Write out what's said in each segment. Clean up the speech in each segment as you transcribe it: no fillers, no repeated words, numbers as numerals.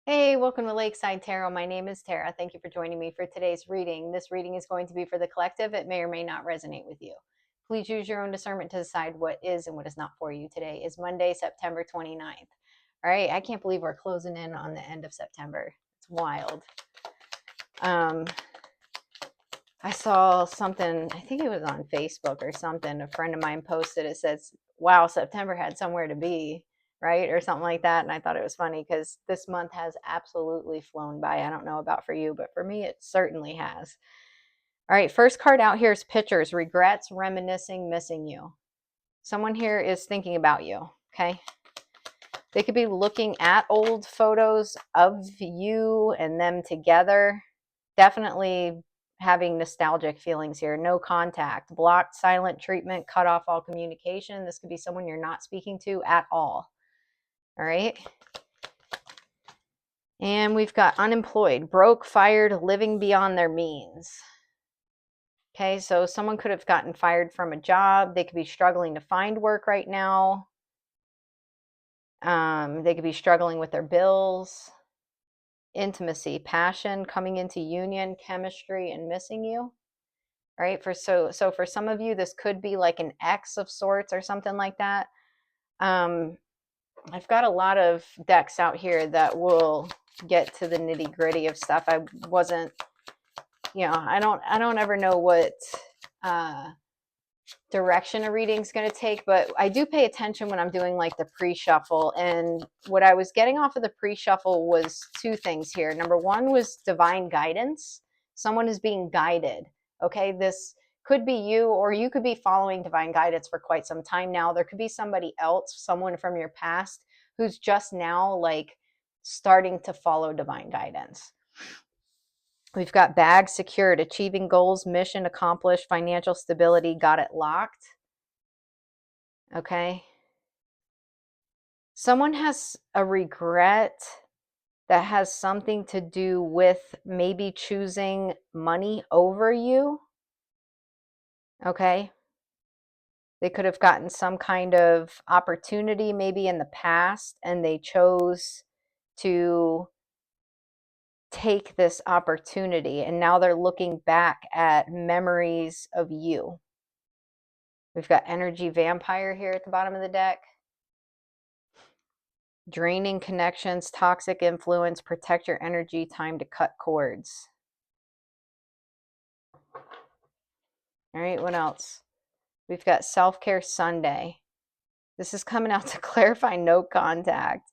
Hey, welcome to Lakeside Tarot. My name is Tara. Thank you for joining me for today's reading. This reading is going to be for the collective. It may or may not resonate with you. Please use your own discernment to decide what is and what is not for you. Today is Monday, September 29th. All right, I can't believe we're closing in on the end of September. It's wild. Um, I saw something, I think it was on Facebook or something. A friend of mine posted it, says, wow, September had somewhere to be, right? Or something like that. And I thought it was funny because this month has absolutely flown by. I don't know about for you, but for me, it certainly has. All right, first card out here is pictures, regrets, reminiscing, missing you. Someone here is thinking about you, okay? They could be looking at old photos of you and them together. Definitely having nostalgic feelings here. No contact, blocked, silent treatment, cut off all communication. This could be someone you're not speaking to at all. All right. And we've got unemployed, broke, fired, living beyond their means. Okay, so someone could have gotten fired from a job. They could be struggling to find work right now. They could be struggling with their bills. Intimacy, passion, coming into union, chemistry, and missing you. Right? So for some of you, this could be like an ex of sorts or something like that. Um, I've got a lot of decks out here that will get to the nitty gritty of stuff. I wasn't, I don't ever know what uh, direction a reading's going to take, but I do pay attention when I'm doing like the pre-shuffle. And what I was getting off of the pre-shuffle was two things here. Number one was divine guidance. Someone is being guided. Okay, this could be you, or you could be following divine guidance for quite some time now. There could be somebody else, someone from your past, who's just now like starting to follow divine guidance. We've got bags secured, achieving goals, mission accomplished, financial stability, got it locked. Okay. Someone has a regret that has something to do with maybe choosing money over you. Okay. They could have gotten some kind of opportunity maybe in the past and they chose to take this opportunity and now they're looking back at memories of you. We've got energy vampire here at the bottom of the deck. Draining connections, toxic influence, protect your energy, time to cut cords. All right, what else? We've got self-care Sunday. This is coming out to clarify no contact.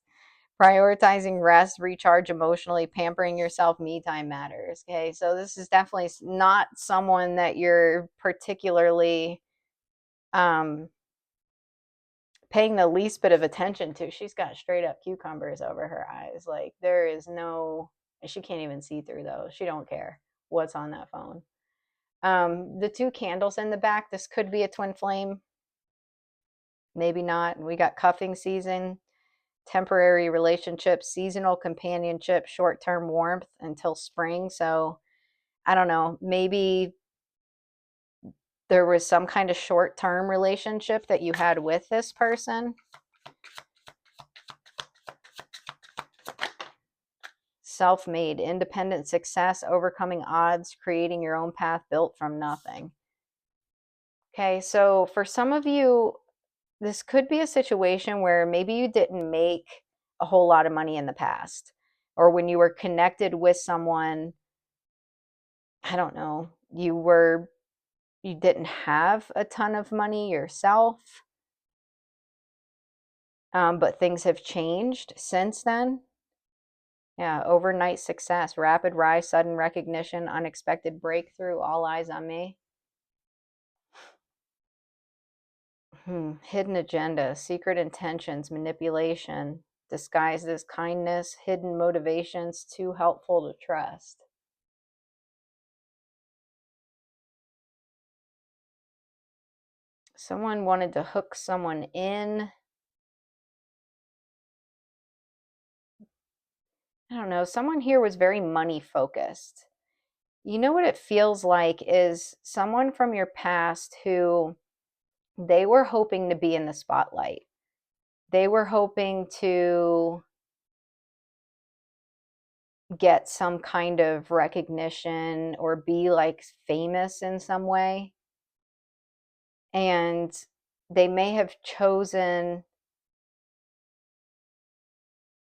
Prioritizing rest, recharge emotionally, pampering yourself, me time matters. Okay, so this is definitely not someone that you're particularly um, paying the least bit of attention to. She's got straight up cucumbers over her eyes. Like there is no, she can't even see through those. She don't care what's on that phone. The two candles in the back, this could be a twin flame, maybe not. We got cuffing season, temporary relationship, seasonal companionship, short-term warmth until spring. So I don't know, maybe there was some kind of short-term relationship that you had with this person. Self-made, independent success, overcoming odds, creating your own path built from nothing. Okay, so for some of you, this could be a situation where maybe you didn't make a whole lot of money in the past, or when you were connected with someone, I don't know, you didn't have a ton of money yourself, but things have changed since then. Yeah, overnight success, rapid rise, sudden recognition, unexpected breakthrough, all eyes on me. Hidden agenda, secret intentions, manipulation, disguised as kindness, hidden motivations, too helpful to trust. Someone wanted to hook someone in. I don't know. Someone here was very money focused. You know what it feels like is someone from your past who they were hoping to be in the spotlight. They were hoping to get some kind of recognition or be like famous in some way. And they may have chosen,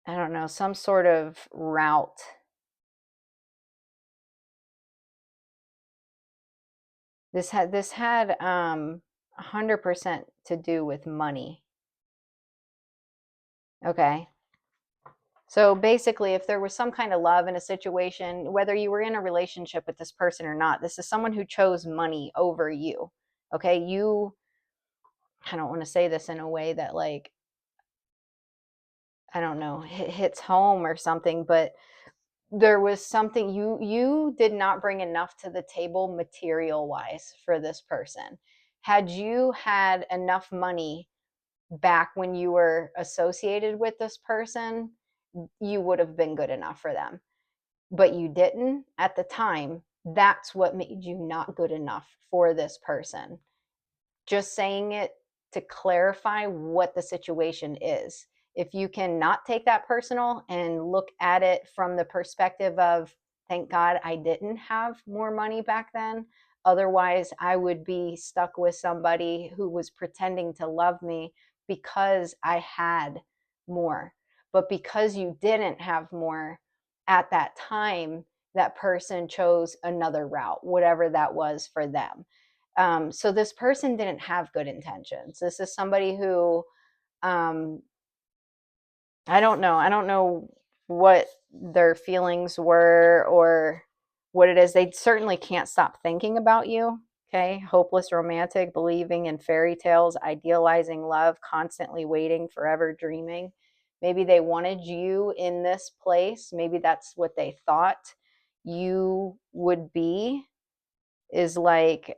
I don't know, some sort of route. This had 100% to do with money. Okay. So basically, if there was some kind of love in a situation, whether you were in a relationship with this person or not, this is someone who chose money over you. Okay. I don't want to say this in a way that, like, I don't know, hits home or something, but there was something you did not bring enough to the table material wise for this person. Had you had enough money back when you were associated with this person, you would have been good enough for them. But you didn't at the time. That's what made you not good enough for this person. Just saying it to clarify what the situation is. If you can not take that personal and look at it from the perspective of, thank God I didn't have more money back then. Otherwise, I would be stuck with somebody who was pretending to love me because I had more. But because you didn't have more at that time, that person chose another route, whatever that was for them. So this person didn't have good intentions. This is somebody who, um, I don't know. I don't know what their feelings were or what it is. They certainly can't stop thinking about you. Okay. Hopeless romantic, believing in fairy tales, idealizing love, constantly waiting, forever dreaming. Maybe they wanted you in this place. Maybe that's what they thought you would be, is like,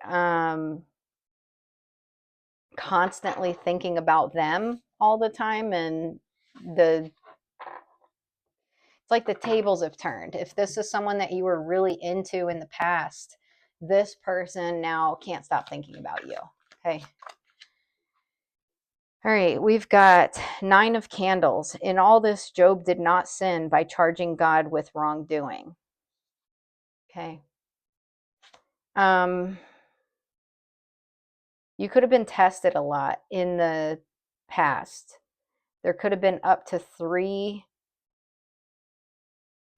constantly thinking about them all the time, and the it's like the tables have turned. If this is someone that you were really into in the past, this person now can't stop thinking about you. Okay. All right, we've got 9 of Candles. In all this, Job did not sin by charging God with wrongdoing. Okay. Um, you could have been tested a lot in the past. There could have been up to 3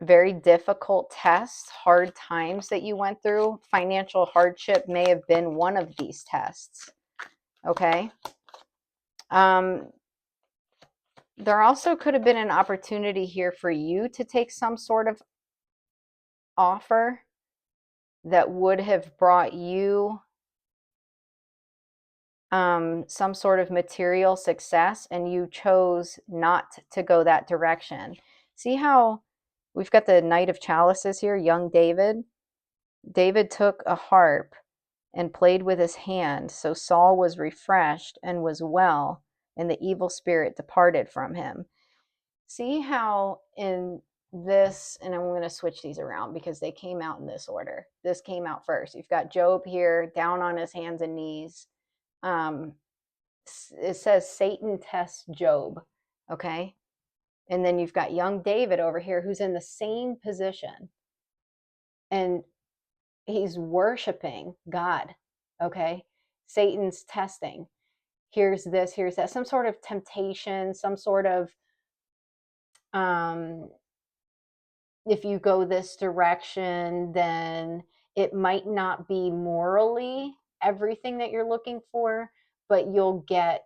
very difficult tests, hard times that you went through. Financial hardship may have been one of these tests. Okay. Um, there also could have been an opportunity here for you to take some sort of offer that would have brought you some sort of material success, and you chose not to go that direction. See how we've got the Knight of Chalices here, young David. David took a harp and played with his hand. So Saul was refreshed and was well, and the evil spirit departed from him. See how in this, and I'm going to switch these around because they came out in this order. This came out first. You've got Job here down on his hands and knees. It says Satan tests Job. Okay. And then you've got young David over here who's in the same position. And he's worshiping God. Okay. Satan's testing. Here's this, here's that, some sort of temptation, some sort of, if you go this direction, then it might not be morally everything that you're looking for, but you'll get,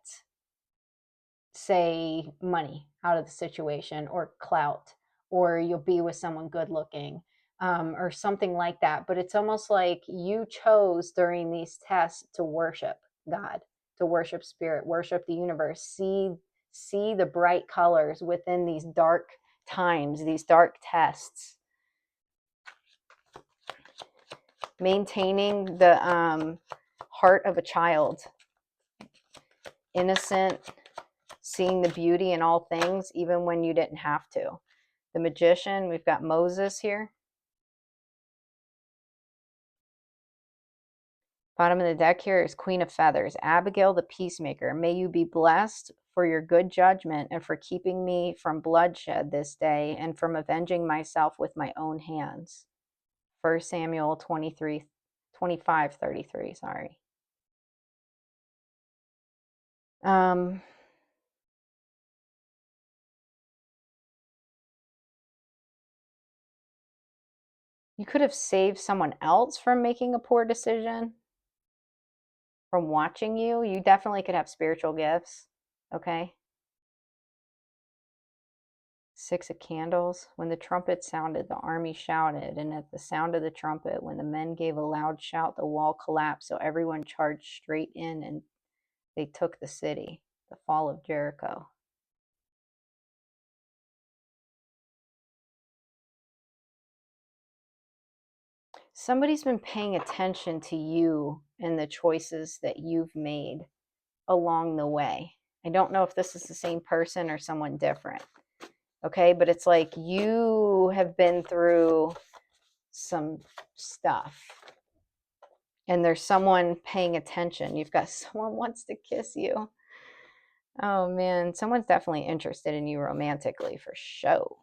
say, money out of the situation, or clout, or you'll be with someone good looking, or something like that. But it's almost like you chose during these tests to worship God, to worship spirit, worship the universe, see the bright colors within these dark times, these dark tests. Maintaining the heart of a child, innocent, seeing the beauty in all things, even when you didn't have to. The Magician, we've got Moses here. Bottom of the deck here is Queen of Feathers, Abigail the Peacemaker. May you be blessed, for your good judgment and for keeping me from bloodshed this day and from avenging myself with my own hands. 1 Samuel 25:33, sorry. You could have saved someone else from making a poor decision, from watching you. You definitely could have spiritual gifts, okay? 6 of Candles. When the trumpet sounded, the army shouted, and at the sound of the trumpet, when the men gave a loud shout, the wall collapsed, so everyone charged straight in, and they took the city. The fall of Jericho. Somebody's been paying attention to you and the choices that you've made along the way. I don't know if this is the same person or someone different. Okay, but it's like you have been through some stuff and there's someone paying attention. You've got someone wants to kiss you. Oh man, someone's definitely interested in you romantically for sure.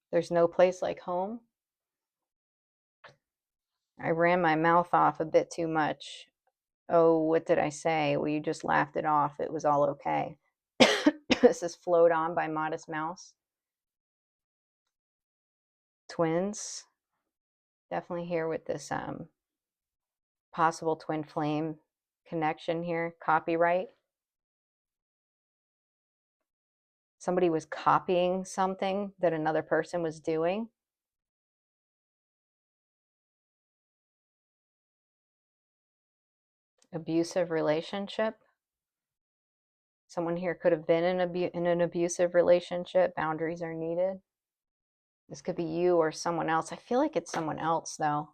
There's no place like home. I ran my mouth off a bit too much. Oh, what did I say? Well, you just laughed it off. It was all okay. This is Float On by Modest Mouse. Twins. Definitely here with this possible twin flame connection here. Copyright. Somebody was copying something that another person was doing. Abusive relationship. Someone here could have been in an abusive relationship. Boundaries are needed. This could be you or someone else. I feel like it's someone else, though.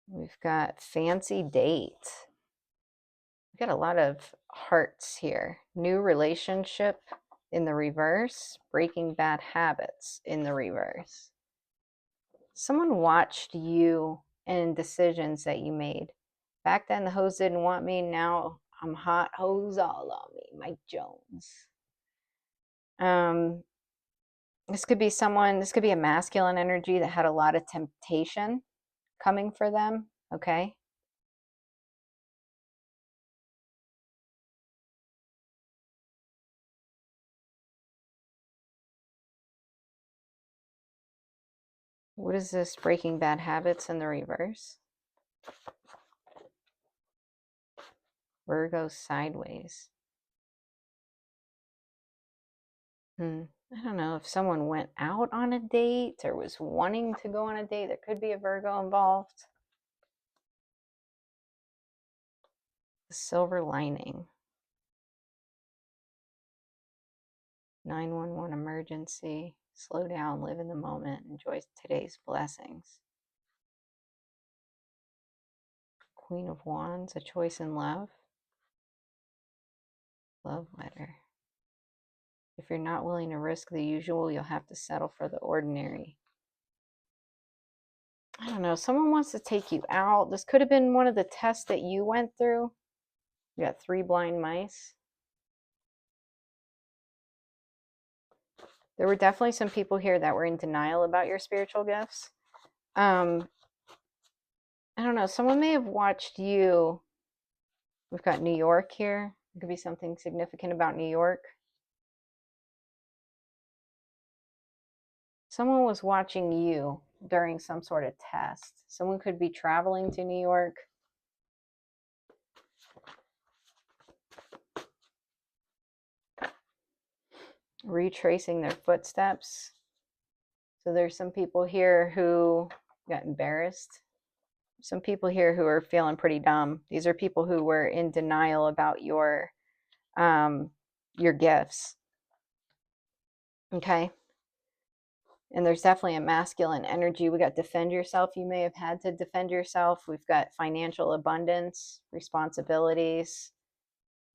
We've got fancy date. We've got a lot of hearts here. New relationship in the reverse. Breaking bad habits in the reverse. Someone watched you and decisions that you made. Back then, the hoes didn't want me. Now I'm hot. Hoes all on me. Mike Jones. This could be someone, this could be a masculine energy that had a lot of temptation coming for them, okay? What is this? Breaking bad habits in the reverse? Virgo sideways. I don't know if someone went out on a date or was wanting to go on a date. There could be a Virgo involved. The silver lining. 911 emergency. Slow down, live in the moment, enjoy today's blessings. Queen of Wands, a choice in love. Love letter. If you're not willing to risk the usual, you'll have to settle for the ordinary. I don't know. Someone wants to take you out. This could have been one of the tests that you went through. You got 3 blind mice. There were definitely some people here that were in denial about your spiritual gifts. I don't know. Someone may have watched you. We've got New York here. It could be something significant about New York. Someone was watching you during some sort of test. Someone could be traveling to New York. Retracing their footsteps. So there's some people here who got embarrassed. Some people here who are feeling pretty dumb. These are people who were in denial about your gifts. Okay. And there's definitely a masculine energy. We got defend yourself. You may have had to defend yourself. We've got financial abundance, responsibilities.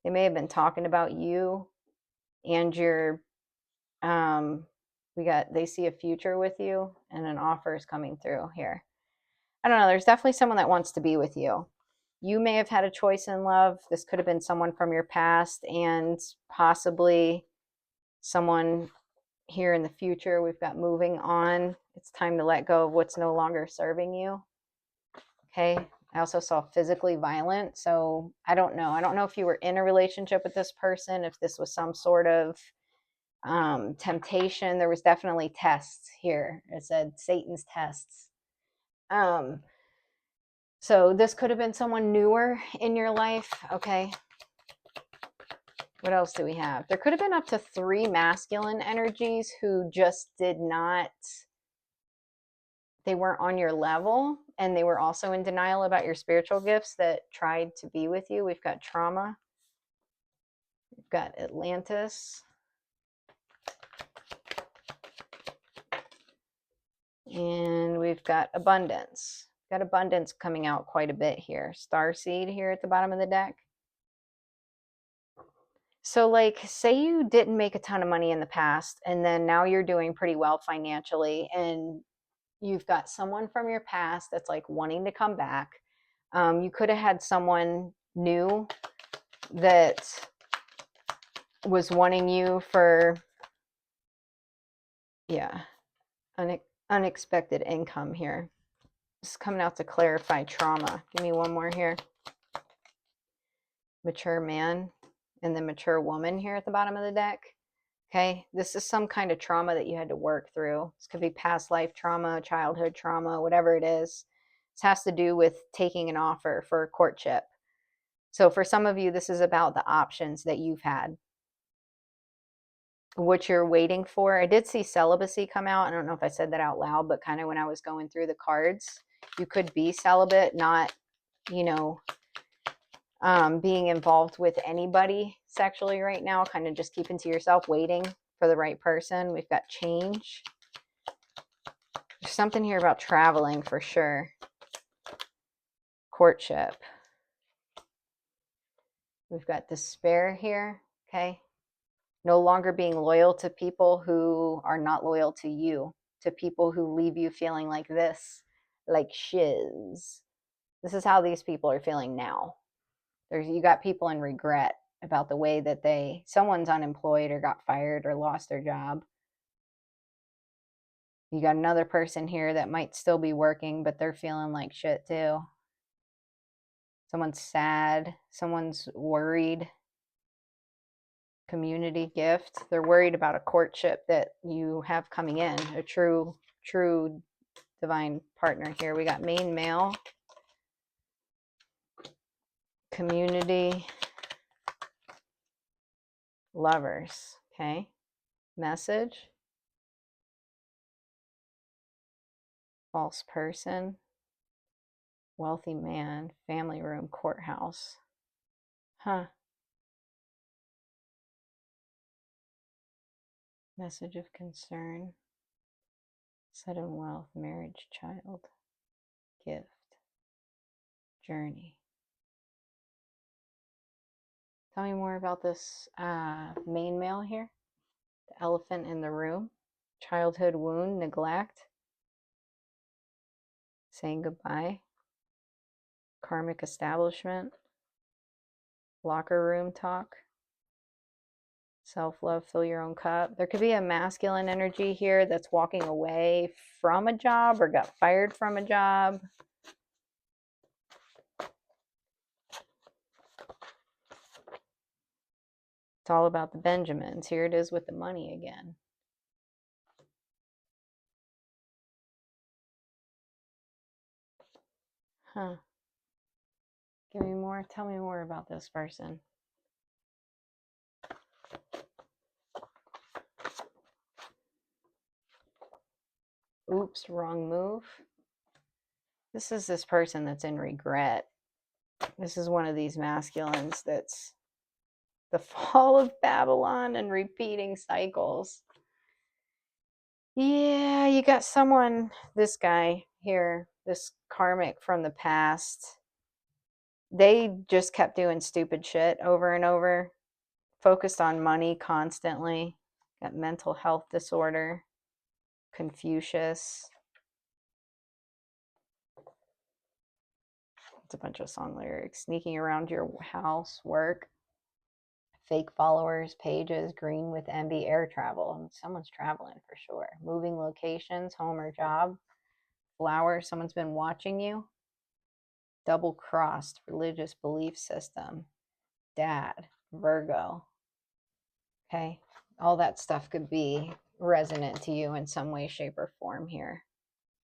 They may have been talking about you and your They see a future with you and an offer is coming through here. I don't know. There's definitely someone that wants to be with you. You may have had a choice in love. This could have been someone from your past and possibly someone here in the future. We've got moving on. It's time to let go of what's no longer serving you. Okay. I also saw physically violent. So I don't know. I don't know if you were in a relationship with this person, if this was some sort of temptation. There was definitely tests here. It said Satan's tests. So this could have been someone newer in your life. Okay. What else do we have? There could have been up to 3 masculine energies who just did not, they weren't on your level, and they were also in denial about your spiritual gifts that tried to be with you. We've got trauma. We've got Atlantis. And we've got abundance. We've got abundance coming out quite a bit here. Starseed here at the bottom of the deck. So like, say you didn't make a ton of money in the past, and then now you're doing pretty well financially, and you've got someone from your past that's like wanting to come back. You could have had someone new that was wanting you for, yeah, unexpected income here. It's coming out to clarify trauma. Give me one more here. Mature man and the mature woman here at the bottom of the deck. Okay, this is some kind of trauma that you had to work through. This could be past life trauma, childhood trauma, whatever it is. This has to do with taking an offer for a courtship. So for some of you, this is about the options that you've had, what you're waiting for. I did see celibacy come out. I don't know if I said that out loud, but kind of when I was going through the cards, you could be celibate, not, you know, being involved with anybody sexually right now, kind of just keeping to yourself, waiting for the right person. We've got change. There's something here about traveling for sure. Courtship. We've got despair here. Okay. No longer being loyal to people who are not loyal to you, to people who leave you feeling like this, like shiz. This is how these people are feeling now. You got people in regret about the way that someone's unemployed or got fired or lost their job. You got another person here that might still be working, but they're feeling like shit too. Someone's sad. Someone's worried. Community gift. They're worried about a courtship that you have coming in. A true divine partner here. We got main male. Community. Lovers. Okay. Message. False person. Wealthy man. Family room. Courthouse. Huh. Message of concern. Sudden wealth. Marriage. Child. Gift. Journey. Tell me more about this main male here. The elephant in the room. Childhood wound. Neglect. Saying goodbye. Karmic establishment. Locker room talk. Self-love, fill your own cup. There could be a masculine energy here that's walking away from a job or got fired from a job. It's all about the Benjamins. Here it is with the money again. Huh. Give me more. Tell me more about this person. Oops, wrong move. This is this person that's in regret. This is one of these masculines that's the fall of Babylon and repeating cycles. Yeah, you got someone, this guy here, this karmic from the past. They just kept doing stupid shit over and over, focused on money constantly, got mental health disorder. Confucius. It's a bunch of song lyrics. Sneaking around your house, work. Fake followers, pages, green with envy, air travel. Someone's traveling for sure. Moving locations, home or job. Flower, someone's been watching you. Double crossed, religious belief system. Dad, Virgo. Okay, all that stuff could be resonant to you in some way, shape, or form here.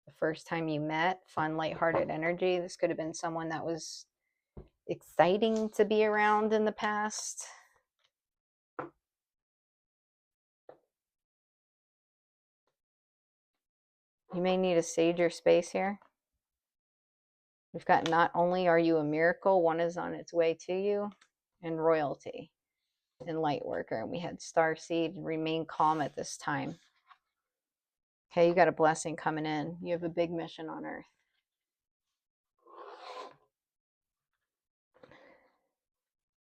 The first time you met, fun, lighthearted energy. This could have been someone that was exciting to be around in the past. You may need to sage your space here. We've got not only are you a miracle, one is on its way to you, and royalty and light worker. And we had starseed, remain calm at this time. Okay, you got a blessing coming in. You have a big mission on earth.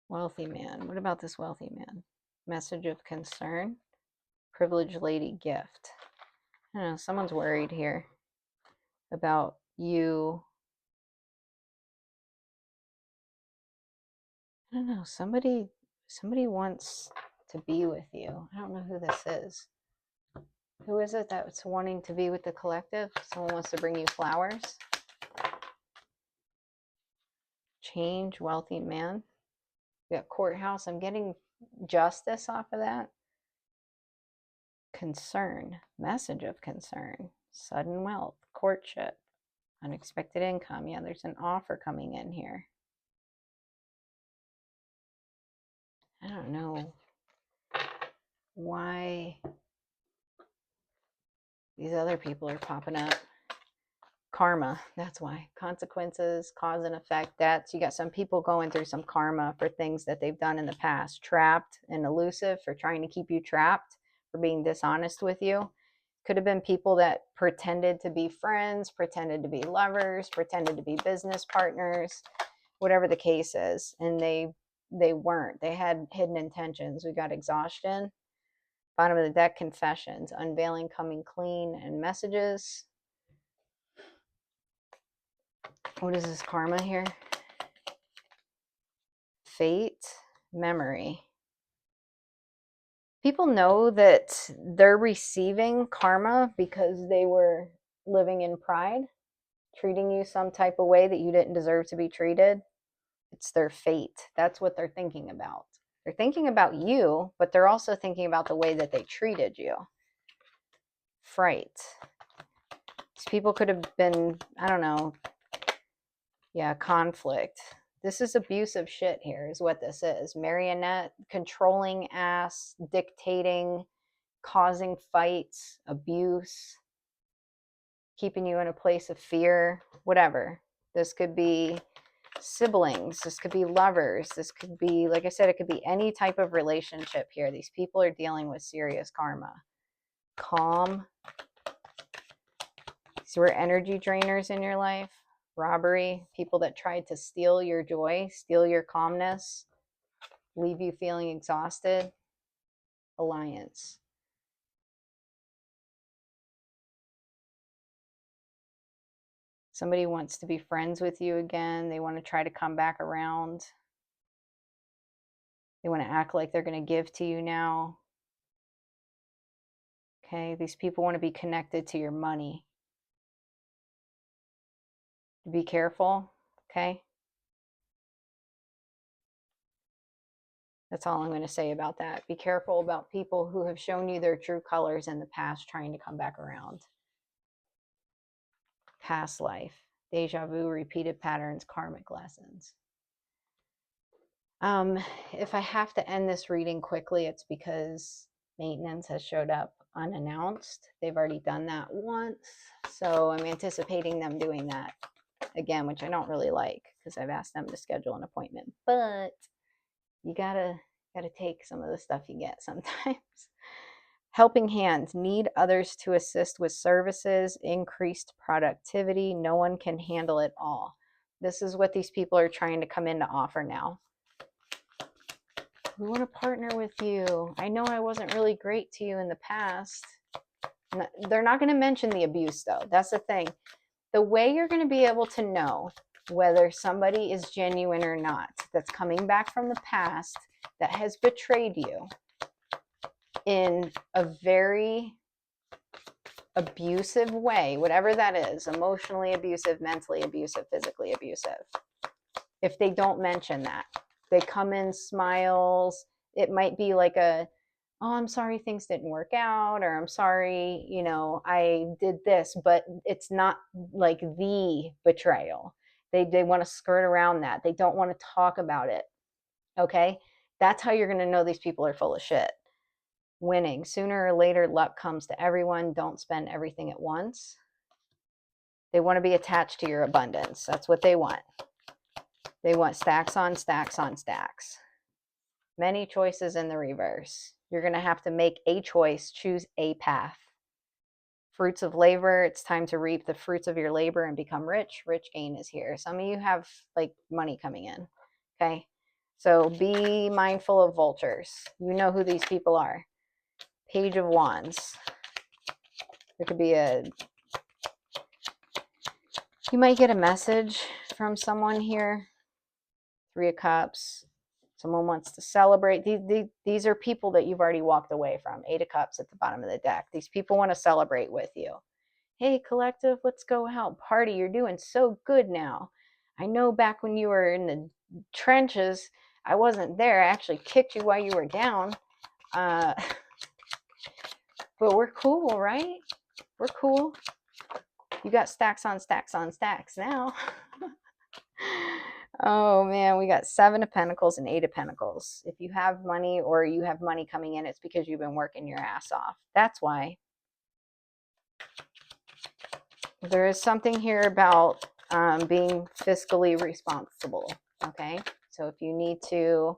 Wealthy man. What about this wealthy man? Message of concern. Privileged lady gift. I don't know, someone's worried here about you. I don't know, somebody wants to be with you. I don't know who this is. Who is it that's wanting to be with the collective? Someone wants to bring you flowers. Change, wealthy man. We got courthouse. I'm getting justice off of that. Concern, message of concern, sudden wealth, courtship, unexpected income. Yeah, there's an offer coming in here. I don't know why these other people are popping up. Karma, that's why. Consequences, cause and effect, debts. You got some people going through some karma for things that they've done in the past. Trapped and elusive, for trying to keep you trapped, for being dishonest with you. Could have been people that pretended to be friends, pretended to be lovers, pretended to be business partners, whatever the case is. And they weren't. They had hidden intentions. We got exhaustion. Bottom of the deck, confessions, unveiling, coming clean, and messages. What is this karma here? Fate, memory. People know that they're receiving karma because they were living in pride, treating you some type of way that you didn't deserve to be treated. It's their fate. That's what they're thinking about. They're thinking about you, but they're also thinking about the way that they treated you. Fright. These people could have been, I don't know, yeah, conflict. This is abusive shit here is what this is. Marionette, controlling ass, dictating, causing fights, abuse, keeping you in a place of fear, whatever. This could be siblings. This could be lovers. This could be, like I said, it could be any type of relationship here. These people are dealing with serious karma. Calm. These were energy drainers in your life. Robbery, people that tried to steal your joy, steal your calmness, leave you feeling exhausted. Alliance. Somebody wants to be friends with you again. They want to try to come back around. They want to act like they're going to give to you now. Okay, these people want to be connected to your money. Be careful, okay? That's all I'm going to say about that. Be careful about people who have shown you their true colors in the past trying to come back around. Past life, deja vu, repeated patterns, karmic lessons. If I have to end this reading quickly, it's because maintenance has showed up unannounced. They've already done that once, so I'm anticipating them doing that again, which I don't really like because I've asked them to schedule an appointment. But you gotta take some of the stuff you get sometimes. Helping hands, need others to assist with services, increased productivity. No one can handle it all. This is what these people are trying to come in to offer now. We want to partner with you. I know I wasn't really great to you in the past. They're not going to mention the abuse, though. That's the thing. The way you're going to be able to know whether somebody is genuine or not, that's coming back from the past, that has betrayed you in a very abusive way, whatever that is, emotionally abusive, mentally abusive, physically abusive. If they don't mention that, they come in, smiles. It might be like oh, I'm sorry things didn't work out, or I'm sorry, I did this, but it's not like the betrayal. They want to skirt around that. They don't want to talk about it. Okay? That's how you're going to know these people are full of shit. Winning. Sooner or later, luck comes to everyone. Don't spend everything at once. They want to be attached to your abundance. That's what they want. They want stacks on stacks on stacks. Many choices in the reverse. You're going to have to make a choice, choose a path. Fruits of labor, it's time to reap the fruits of your labor and become rich. Rich gain is here. Some of you have like money coming in. Okay. So be mindful of vultures. You know who these people are. Page of Wands. There could be you might get a message from someone here. Three of Cups. Someone wants to celebrate. These are people that you've already walked away from. Eight of Cups at the bottom of the deck. These people want to celebrate with you. Hey, collective, let's go out. Party. You're doing so good now. I know back when you were in the trenches, I wasn't there. I actually kicked you while you were down. But we're cool, right? We're cool. You got stacks on stacks on stacks now. Oh man, we got Seven of Pentacles and Eight of Pentacles. If you have money or you have money coming in, it's because you've been working your ass off. That's why. There is something here about being fiscally responsible. Okay, so if you need to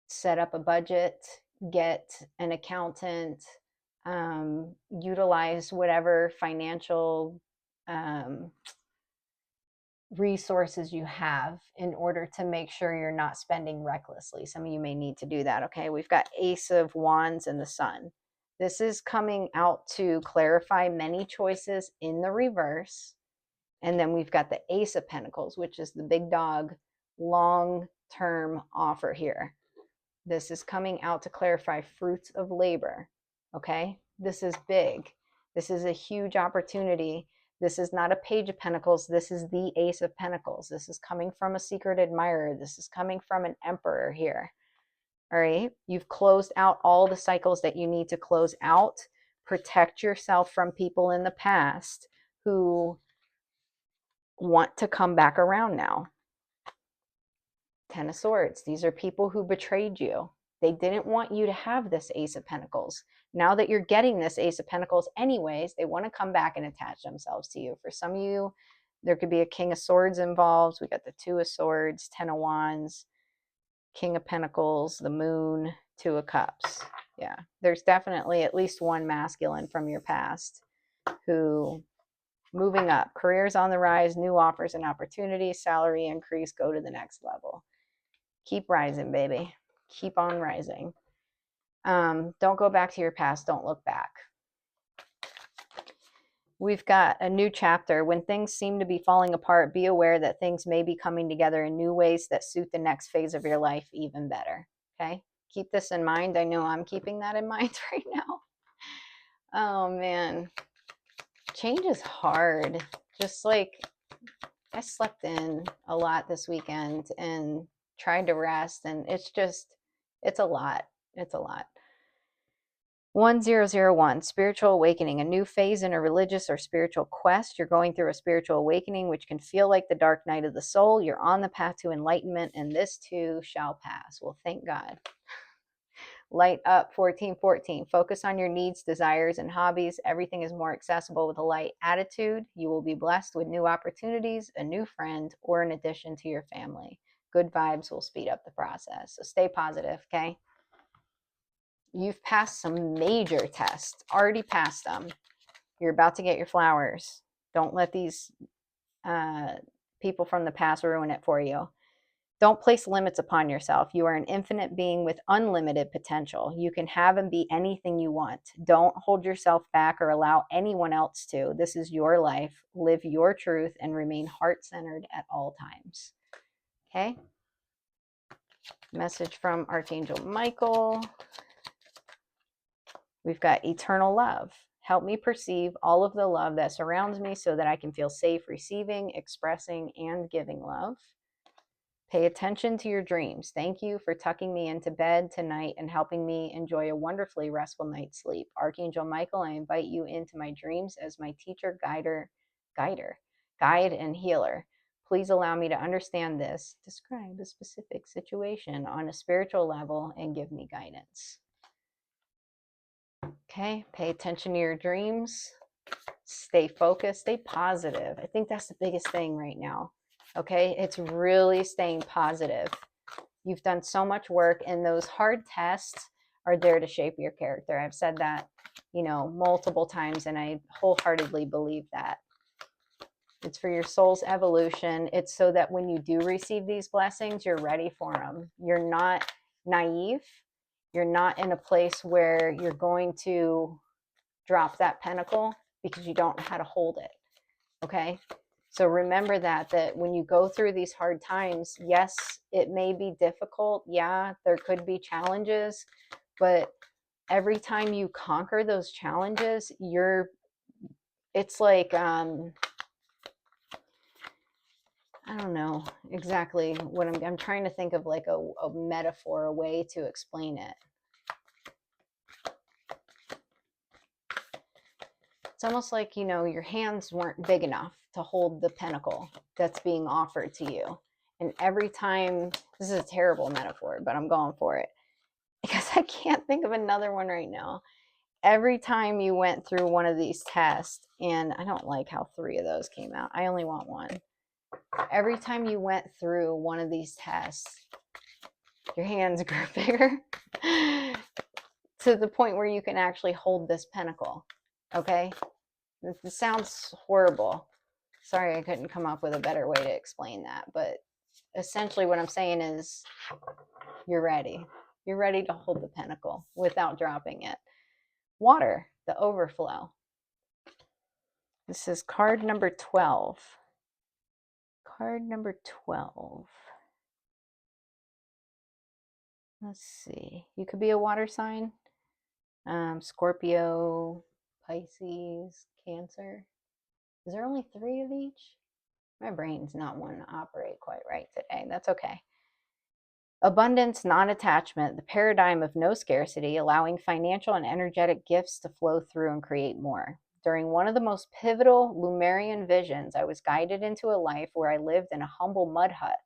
set up a budget, get an accountant, utilize whatever financial resources you have in order to make sure you're not spending recklessly. Some of you may need to do that. Okay, we've got Ace of Wands and the Sun. This is coming out to clarify many choices in the reverse. And then we've got the Ace of Pentacles, which is the big dog long-term offer here. This is coming out to clarify fruits of labor. Okay, this is big. This is a huge opportunity. This is not a Page of Pentacles. This is the Ace of Pentacles. This is coming from a secret admirer. This is coming from an emperor here. All right. You've closed out all the cycles that you need to close out. Protect yourself from people in the past who want to come back around now. Ten of Swords. These are people who betrayed you. They didn't want you to have this Ace of Pentacles. Now that you're getting this Ace of Pentacles anyways, they want to come back and attach themselves to you. For some of you, there could be a King of Swords involved. We got the Two of Swords, Ten of Wands, King of Pentacles, the Moon, Two of Cups. Yeah, there's definitely at least one masculine from your past who moving up. Careers on the rise, new offers and opportunities, salary increase, go to the next level. Keep rising, baby. Keep on rising. Don't go back to your past. Don't look back. We've got a new chapter. When things seem to be falling apart, be aware that things may be coming together in new ways that suit the next phase of your life even better. Okay? Keep this in mind. I know I'm keeping that in mind right now. Oh, man. Change is hard. Just like I slept in a lot this weekend and tried to rest, and it's a lot. It's a lot. 1001, spiritual awakening, a new phase in a religious or spiritual quest. You're going through a spiritual awakening, which can feel like the dark night of the soul. You're on the path to enlightenment, and this too shall pass. Well, thank God. Light up, 1414. Focus on your needs, desires, and hobbies. Everything is more accessible with a light attitude. You will be blessed with new opportunities, a new friend, or an addition to your family. Good vibes will speed up the process. So stay positive, okay? You've passed some major tests, already passed them. You're about to get your flowers. Don't let these people from the past ruin it for you. Don't place limits upon yourself. You are an infinite being with unlimited potential. You can have and be anything you want. Don't hold yourself back or allow anyone else to. This is your life. Live your truth and remain heart-centered at all times. Okay? Message from Archangel Michael. We've got eternal love. Help me perceive all of the love that surrounds me so that I can feel safe receiving, expressing, and giving love. Pay attention to your dreams. Thank you for tucking me into bed tonight and helping me enjoy a wonderfully restful night's sleep. Archangel Michael, I invite you into my dreams as my teacher, guide, and healer. Please allow me to understand this, describe a specific situation on a spiritual level, and give me guidance. Okay, pay attention to your dreams. Stay focused, stay positive. I think that's the biggest thing right now. Okay, it's really staying positive. You've done so much work, and those hard tests are there to shape your character. I've said that, multiple times, and I wholeheartedly believe that. It's for your soul's evolution. It's so that when you do receive these blessings, you're ready for them. You're not naive. You're not in a place where you're going to drop that pentacle because you don't know how to hold it. Okay? So remember that when you go through these hard times, yes, it may be difficult. Yeah, there could be challenges, but every time you conquer those challenges, it's like, I don't know exactly what I'm trying to think of, like a metaphor, a way to explain it. It's almost like, your hands weren't big enough to hold the pentacle that's being offered to you. And every time, this is a terrible metaphor, but I'm going for it because I can't think of another one right now. Every time you went through one of these tests, and I don't like how 3 of those came out. I only want 1. Every time you went through one of these tests, your hands grew bigger to the point where you can actually hold this pentacle. Okay? This sounds horrible. Sorry, I couldn't come up with a better way to explain that. But essentially what I'm saying is you're ready. You're ready to hold the pentacle without dropping it. Water, the overflow. This is card number 12. Card number 12. Let's see. You could be a water sign. Scorpio, Pisces, Cancer. Is there only 3 of each? My brain's not wanting to operate quite right today. That's okay. Abundance, non-attachment, the paradigm of no scarcity, allowing financial and energetic gifts to flow through and create more. During one of the most pivotal Lemurian visions, I was guided into a life where I lived in a humble mud hut.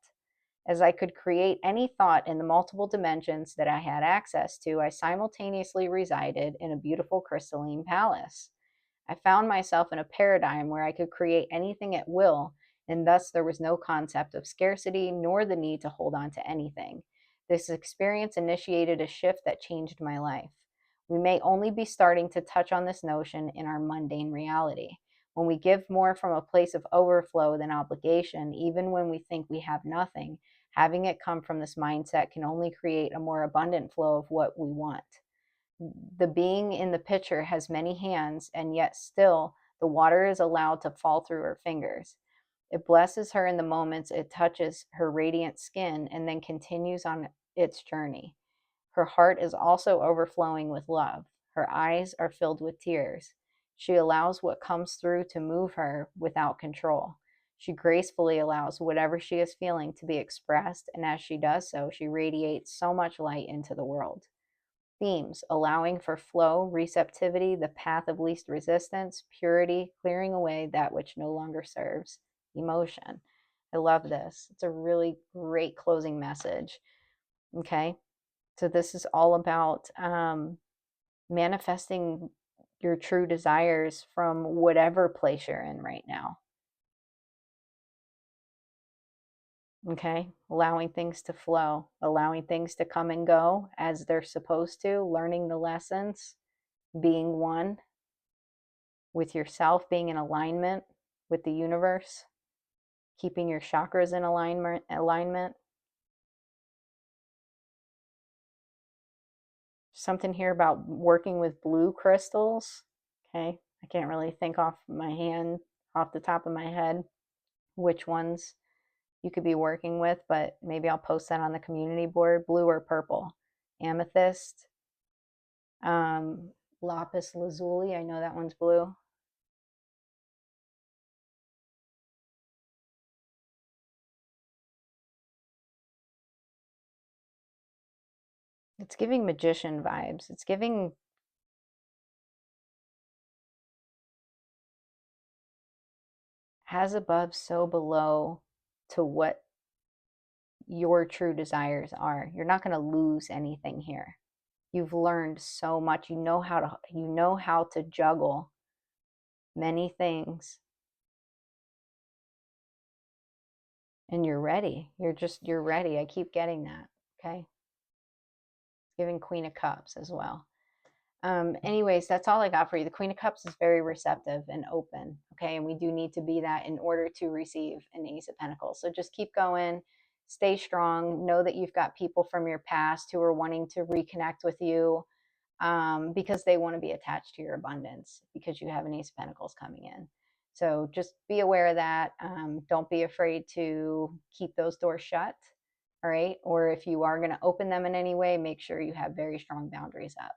As I could create any thought in the multiple dimensions that I had access to, I simultaneously resided in a beautiful crystalline palace. I found myself in a paradigm where I could create anything at will, and thus there was no concept of scarcity nor the need to hold on to anything. This experience initiated a shift that changed my life. We may only be starting to touch on this notion in our mundane reality. When we give more from a place of overflow than obligation, even when we think we have nothing, having it come from this mindset can only create a more abundant flow of what we want. The being in the pitcher has many hands, and yet still the water is allowed to fall through her fingers. It blesses her in the moments it touches her radiant skin and then continues on its journey. Her heart is also overflowing with love. Her eyes are filled with tears. She allows what comes through to move her without control. She gracefully allows whatever she is feeling to be expressed, and as she does so, she radiates so much light into the world. Themes: allowing for flow, receptivity, the path of least resistance, purity, clearing away that which no longer serves, emotion. I love this. It's a really great closing message. Okay, so this is all about manifesting your true desires from whatever place you're in right now. Okay, allowing things to flow, allowing things to come and go as they're supposed to, learning the lessons, being one with yourself, being in alignment with the universe, keeping your chakras in alignment, Something here about working with blue crystals. Okay, I can't really think off the top of my head, which ones you could be working with, but maybe I'll post that on the community board. Blue or purple? Amethyst, um, lapis lazuli. I know that one's blue. It's giving magician vibes. It's giving has above, so below to what your true desires are. You're not going to lose anything here. You've learned so much. You know how to juggle many things, and you're ready. You're ready. I keep getting that. Okay. Giving Queen of Cups as well. Anyways, that's all I got for you. The Queen of Cups is very receptive and open. Okay. And we do need to be that in order to receive an Ace of Pentacles. So just keep going, stay strong. Know that you've got people from your past who are wanting to reconnect with you, because they want to be attached to your abundance because you have an Ace of Pentacles coming in. So just be aware of that. Don't be afraid to keep those doors shut. All right. Or if you are going to open them in any way, make sure you have very strong boundaries up.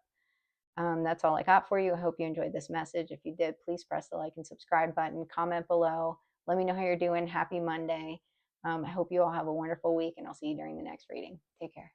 That's all I got for you. I hope you enjoyed this message. If you did, please press the like and subscribe button, comment below. Let me know how you're doing. Happy Monday. I hope you all have a wonderful week, and I'll see you during the next reading. Take care.